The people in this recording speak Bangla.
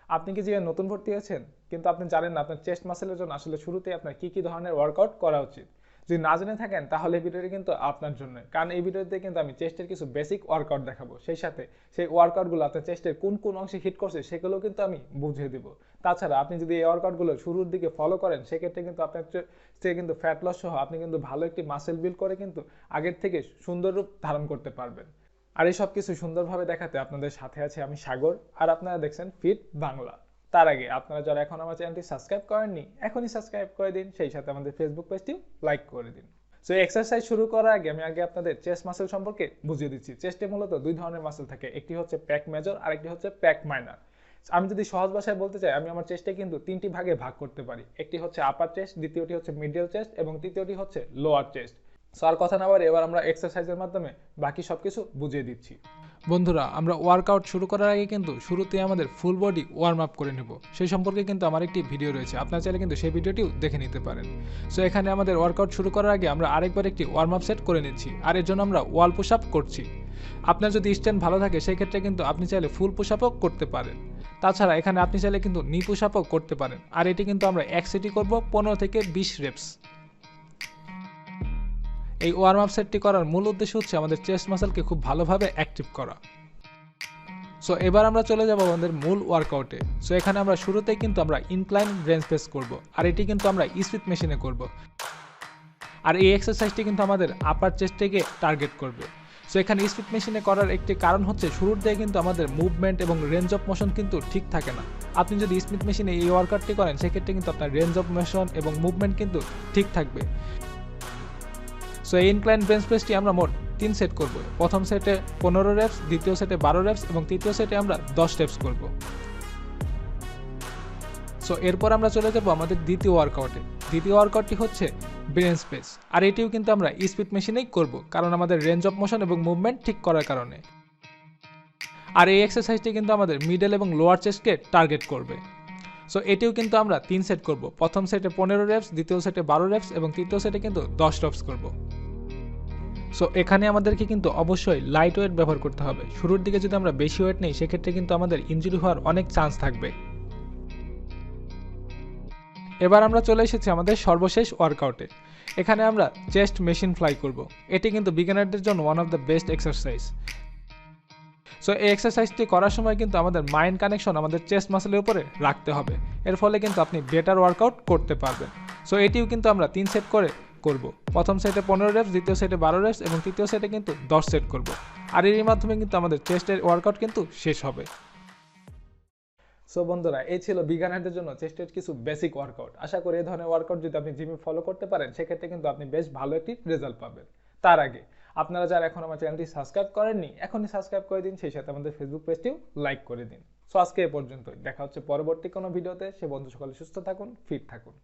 আপনি কি জিমে নতুন ভর্তি হয়েছেন কিন্তু আপনি জানেন না আপনার চেস্ট মাসেলের জন্য আসলে শুরুতেই আপনার কি কি ধরনের ওয়ার্কআউট করা উচিত? যদি না জেনে থাকেন তাহলে এই ভিডিওটি কিন্তু আপনার জন্য, কারণ এই ভিডিওতে কিন্তু আমি চেস্টের কিছু বেসিক ওয়ার্কআউট দেখাবো, সেই সাথে সেই ওয়ার্কআউটগুলো আপনার চেস্টের কোন কোন অংশে হিট করছে সেগুলো কিন্তু আমি বুঝিয়ে দিব। তাছাড়া আপনি যদি এই ওয়ার্কআউটগুলো শুরুর দিকে ফলো করেন সেক্ষেত্রে কিন্তু আপনার কিন্তু ফ্যাট লস সহ আপনি কিন্তু ভালো একটি মাসেল বিল্ড করে কিন্তু আগের থেকে সুন্দর রূপ ধারণ করতে পারবেন। আর এই সব কিছু সুন্দরভাবে দেখাতে আপনাদের সাথে আছে আমি সাগর, আর আপনারা দেখছেন ফিট বাংলা। তার আগে আপনারা যারা এখন আমার চ্যানেলটি সাবস্ক্রাইব করেননি এখনই সাবস্ক্রাইব করে দিন, সেই সাথে আমাদের ফেসবুক পেজটি লাইক করে দিন। সো এক্সারসাইজ শুরু করার আগে আমি আপনাদের চেস্ট মাসেল সম্পর্কে বুঝিয়ে দিচ্ছি। চেস্টে মূলত দুই ধরনের মাসেল থাকে, একটি হচ্ছে প্যাক মেজর আর একটি হচ্ছে প্যাক মাইনর। আমি যদি সহজ ভাষায় বলতে চাই, আমি আমার চেস্টে কিন্তু তিনটি ভাগে ভাগ করতে পারি। একটি হচ্ছে আপার চেস্ট, দ্বিতীয়টি হচ্ছে মিডল চেস্ট এবং তৃতীয়টি হচ্ছে লোয়ার চেস্ট। সো আর কথা না বলে এবার আমরা এক্সারসাইজের মাধ্যমে বাকি সবকিছু বুঝিয়ে দিচ্ছি। বন্ধুরা, আমরা ওয়ার্কআউট শুরু করার আগে কিন্তু শুরুতেই আমাদের ফুল বডি ওয়ার্ম আপ করে নেব, সেই সম্পর্কে কিন্তু আমার একটি ভিডিও রয়েছে, আপনারা চাইলে কিন্তু সেই ভিডিওটিও দেখে নিতে পারেন। সো এখানে আমাদের ওয়ার্কআউট শুরু করার আগে আমরা আরেকবার একটি ওয়ার্ম আপ সেট করে নিচ্ছি, আর এর জন্য আমরা ওয়াল পুশ আপ করছি। আপনার যদি স্ট্যান্ড ভালো থাকে সেই ক্ষেত্রে কিন্তু আপনি চাইলে ফুল পুশ আপও করতে পারেন। তাছাড়া এখানে আপনি চাইলে কিন্তু নি পুশ আপও করতে পারেন, আর এটি কিন্তু আমরা এক সেটই করব 15 থেকে 20 রেপস। এই ওয়ার্ম আপ সেটটি করার মূল উদ্দেশ্য হচ্ছে আমাদের চেস্ট মাসেলকে খুব ভালোভাবে অ্যাক্টিভ করা। সো এবার আমরা চলে যাব আমাদের মূল ওয়ার্কআউটে। সো এখানে আমরা শুরুতেই কিন্তু আমরা ইনক্লাইন ব্রেঞ্চ প্রেস করব, আর এটি কিন্তু আমরা স্পিড মেশিনে করব। আর এই এক্সারসাইজটি কিন্তু আমাদের আপার চেস্টকে টার্গেট করবে। সো এখানে স্পিড মেশিনে করার একটি কারণ হচ্ছে শুরুর দিকে কিন্তু আমাদের মুভমেন্ট এবং রেঞ্জ অফ মোশন কিন্তু ঠিক থাকে না। আপনি যদি স্পিড মেশিনে এই ওয়ার্কআউটটি করেন সেক্ষেত্রে কিন্তু আপনার রেঞ্জ অফ মোশন এবং মুভমেন্ট কিন্তু ঠিক থাকবে। সো এই ইনক্লাইন বেঞ্চ প্রেসটি আমরা মোট 3 সেট করব। প্রথম সেটে 15 রেপস, দ্বিতীয় সেটে 12 রেপস এবং তৃতীয় সেটে আমরা 10 রেপস করব। সো এরপর আমরা চলে যাব আমাদের দ্বিতীয় ওয়ার্কআউটে। দ্বিতীয় ওয়ার্কআউটটি হচ্ছে বেঞ্চ প্রেস, আর এটিও কিন্তু আমরা স্পিড মেশিনেই করব, কারণ আমাদের রেঞ্জ অফ মোশন এবং মুভমেন্ট ঠিক করার কারণে। আর এই এক্সারসাইজটি কিন্তু আমাদের মিডল এবং লোয়ার চেস্টকে টার্গেট করবে। সো এটিও কিন্তু আমরা 3 সেট করব। প্রথম সেটে 15 রেপস, দ্বিতীয় সেটে 12 রেপস এবং তৃতীয় সেটে কিন্তু 10 রেপস করব। সো এখানে আমাদেরকে কিন্তু অবশ্যই লাইট ওয়েট ব্যবহার করতে হবে। শুরুর দিকে যদি আমরা বেশি ওয়েট নেই সেক্ষেত্রে কিন্তু আমাদের ইনজুরি হওয়ার অনেক চান্স থাকবে। এবার আমরা চলে এসেছি আমাদের সর্বশেষ ওয়ার্কআউটে। এখানে আমরা চেস্ট মেশিন ফ্লাই করব। এটি কিন্তু বিগিনারদের জন্য one of the best exercise. So এই এক্সারসাইজটি করার সময় কিন্তু আমাদের মাইন্ড কানেকশন আমাদের চেস্ট মাসেলের উপরে রাখতে হবে, এর ফলে কিন্তু আপনি বেটার ওয়ার্কআউট করতে পারবেন। সো এটিও কিন্তু আমরা 3 সেট করে করব। প্রথম সেটে 15 রেপস, দ্বিতীয় সেটে 12 রেপস এবং তৃতীয় সেটে কিন্তু 10 সেট করব। আর এর মাধ্যমে কিন্তু আমাদের চেস্টের ওয়ার্কআউট কিন্তু শেষ হবে। সো বন্ধুরা, এই ছিল বিগিনারদের জন্য চেস্টের কিছু বেসিক ওয়ার্কআউট। আশা করি এই ধরনের ওয়ার্কআউট যদি আপনি জিমে ফলো করতে পারেন সেক্ষেত্রে কিন্তু আপনি বেশ ভালো একটি রেজাল্ট পাবেন। তার আগে আপনারা যারা এখন আমার চ্যানেলটি সাবস্ক্রাইব করেননি এখনই সাবস্ক্রাইব করে দিন, সেই সাথে আমাদের ফেসবুক পেজটিও লাইক করে দিন। সো আজকে এ পর্যন্তই, দেখা হচ্ছে পরবর্তী কোনো ভিডিওতে। সে বন্ধু সকলে সুস্থ থাকুন, ফিট থাকুন।